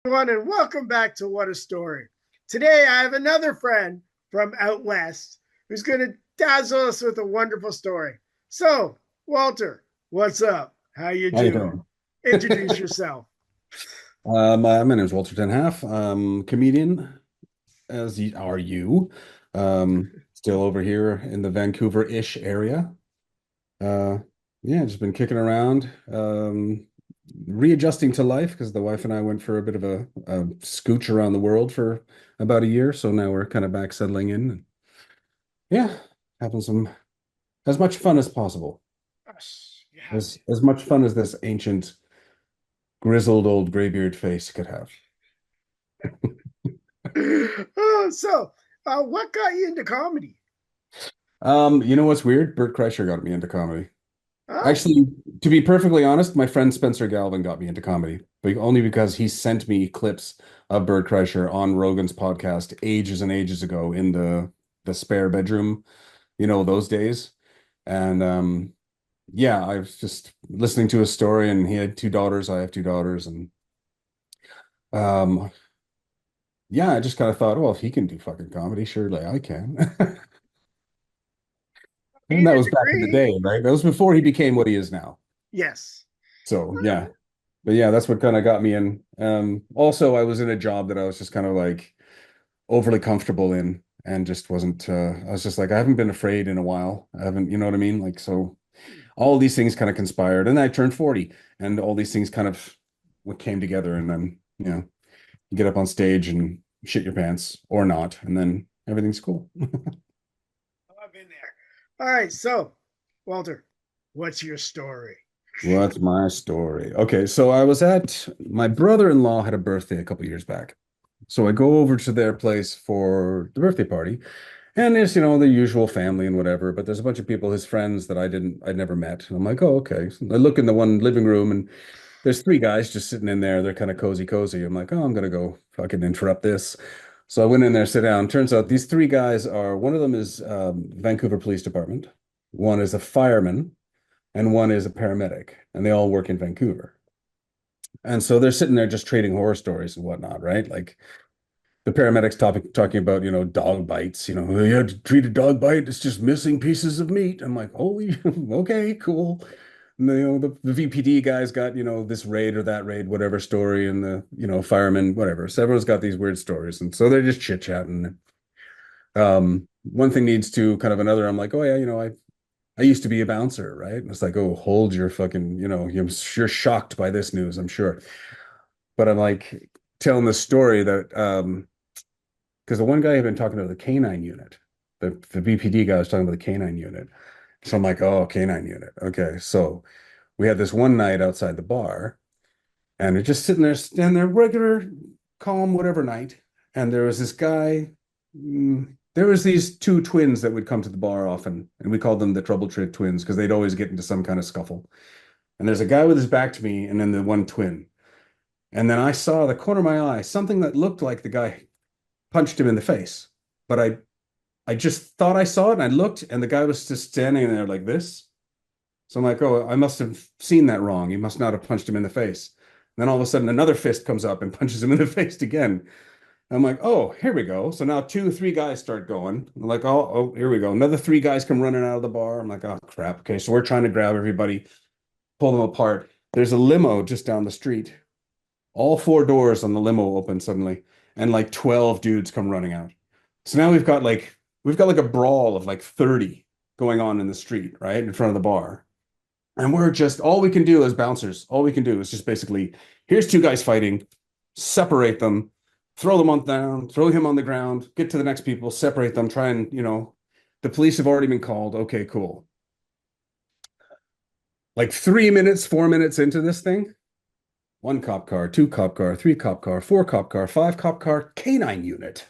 Everyone, and welcome back to What a Story. Today, I have another friend from out west who's going to dazzle us with a wonderful story. So, Walter, what's up? How you How you doing? doing? Introduce yourself. My name is Walter Tenhaaf. Comedian, are you. Still over here in the Vancouver-ish area. Uh, yeah, just been kicking around, readjusting to life because the wife and I went for a bit of a scooch around the world for about a year. So now we're kind of back settling in. Yeah, having as much fun as possible. Yes, you have As much fun as this ancient, grizzled old graybeard face could have. to. What got you into comedy? You know what's weird? Bert Kreischer got me into comedy. Oh, Actually, to be perfectly honest, my friend Spencer Galvin got me into comedy, but only because he sent me clips of Bert Kreischer on Rogan's podcast ages and ages ago in the spare bedroom, those days. And yeah, I was just listening to his story, and he had two daughters. I have two daughters, and um, yeah, I just kind of thought, well, if he can do fucking comedy, surely I can. And need that a was back in the degree? day, right? That was before he became what he is now. Yes. So yeah. But yeah, that's what kind of got me in. Also, I was in a job that I was just kind of like overly comfortable in and just wasn't, I was just like, I haven't been afraid in a while. I haven't, you know what I mean? Like, so all these things kind of conspired. And I turned 40 and all these things kind of what came together. And then, you get up on stage and shit your pants or not. And then everything's cool. I've been there. All right. So, Walter, what's your story? What's my story? Okay, so I was at my brother-in-law had a birthday a couple years back. So I go over to their place for the birthday party, and it's, the usual family and whatever, but there's a bunch of people, his friends that I'd never met. And I'm like, oh, okay. So I look in the one living room and there's three guys just sitting in there. They're kind of cozy. I'm like, oh, I'm gonna go fucking interrupt this. So I went in there, sit down. Turns out these three guys are one of them is Vancouver Police Department, one is a fireman, and one is a paramedic, and they all work in Vancouver. And so they're sitting there just trading horror stories and whatnot, right? Like the paramedics talking about, dog bites, you had to treat a dog bite, it's just missing pieces of meat. I'm like, holy, okay, cool. And the VPD guys got, this raid or that raid, whatever story, and the, firemen, whatever. So everyone's got these weird stories. And so they're just chit-chatting. One thing needs to kind of another. I'm like, oh yeah, I used to be a bouncer, right? And it's like, oh, hold your fucking, you're shocked by this news, I'm sure. But I'm like telling the story that because the one guy had been talking to the canine unit, the BPD guy was talking about the canine unit. So I'm like, oh, canine unit. Okay. So we had this one night outside the bar, and we're just sitting there, standing there, regular, calm, whatever night. And there was this guy. There was these two twins that would come to the bar often, and we called them the Trouble Trick twins because they'd always get into some kind of scuffle. And there's a guy with his back to me, and then the one twin. And then I saw the corner of my eye, something that looked like the guy punched him in the face. But I just thought I saw it, and I looked, and the guy was just standing there like this. So I'm like, oh, I must have seen that wrong. He must not have punched him in the face. And then all of a sudden, another fist comes up and punches him in the face again. I'm like, oh, here we go. So now two, three guys start going. I'm like, oh, here we go. Another three guys come running out of the bar. I'm like, oh, crap. Okay, so we're trying to grab everybody, pull them apart. There's a limo just down the street. All four doors on the limo open suddenly, and like 12 dudes come running out. So now we've got like a brawl of like 30 going on in the street, right? In front of the bar. And we're just all we can do as bouncers, all we can do is just basically here's two guys fighting, separate them, throw them on down, throw him on the ground, get to the next people, separate them, try and, the police have already been called. Okay, cool. Like 3 minutes, 4 minutes into this thing, one cop car, two cop car, three cop car, four cop car, five cop car, canine unit,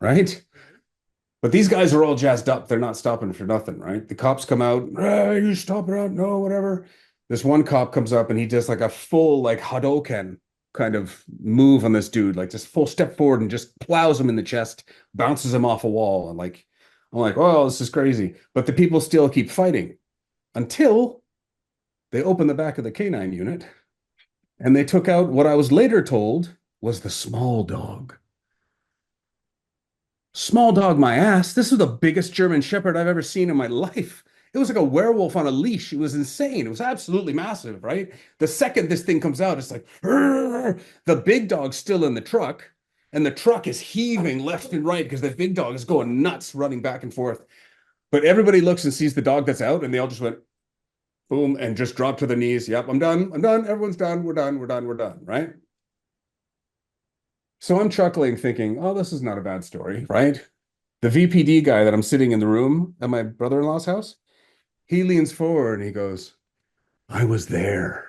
right? But these guys are all jazzed up. They're not stopping for nothing, right? The cops come out, hey, you stop it out, no, whatever. This one cop comes up and he does like a full like Hadoken kind of move on this dude, like just full step forward and just plows him in the chest, bounces him off a wall. And like, I'm like, oh, this is crazy. But the people still keep fighting until they open the back of the canine unit and they took out what I was later told. was the small dog. Small dog, my ass. This was the biggest German Shepherd I've ever seen in my life. It was like a werewolf on a leash. It was insane. It was absolutely massive, right? The second this thing comes out, it's like, "Rrr." The big dog's still in the truck, and the truck is heaving left and right because the big dog is going nuts, running back and forth. But everybody looks and sees the dog that's out, and they all just went boom and just dropped to their knees. Yep, I'm done. I'm done. Everyone's done. We're done. We're done. We're done. Right? So I'm chuckling, thinking, oh, this is not a bad story, right? The VPD guy that I'm sitting in the room at my brother-in-law's house, he leans forward and he goes, I was there.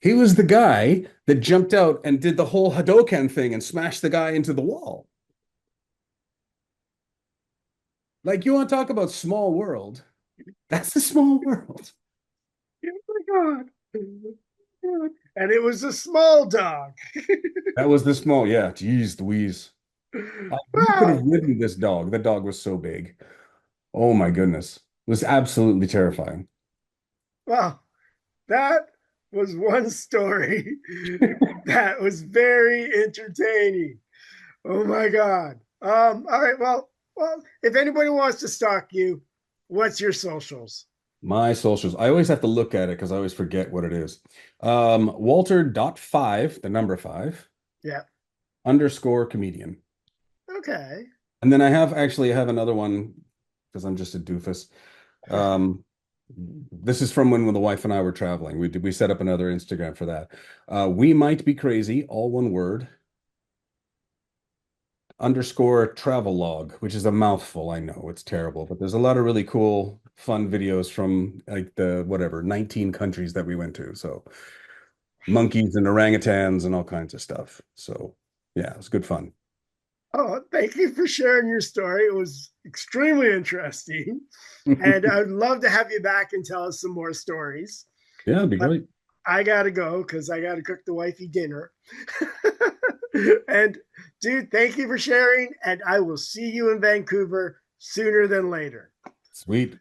He was the guy that jumped out and did the whole Hadoken thing and smashed the guy into the wall. Like, you want to talk about small world? That's the small world. Oh my God. And it was a small dog. That was the small, yeah. Geez, Louise. You could have Wow. ridden this dog. The dog was so big. Oh my goodness. It was absolutely terrifying. Wow. That was one story that was very entertaining. Oh my God. All right. Well, if anybody wants to stalk you, what's your socials? My socials. I always have to look at it because I always forget what it is. Walter.5, the number five, Yeah. underscore comedian. Okay. And then I have another one because I'm just a doofus. Um, this is from when the wife and I were traveling. We set up another Instagram for that. We might be crazy, all one word, underscore travel log, which is a mouthful. I know it's terrible, but there's a lot of really cool, fun videos from like the whatever 19 countries that we went to. So monkeys and orangutans and all kinds of stuff. So yeah, it was good fun. Oh, thank you for sharing your story. It was extremely interesting. And I'd love to have you back and tell us some more stories. Yeah, it'd be But great. I got to go because I got to cook the wifey dinner. And dude, thank you for sharing. And I will see you in Vancouver sooner than later. Sweet.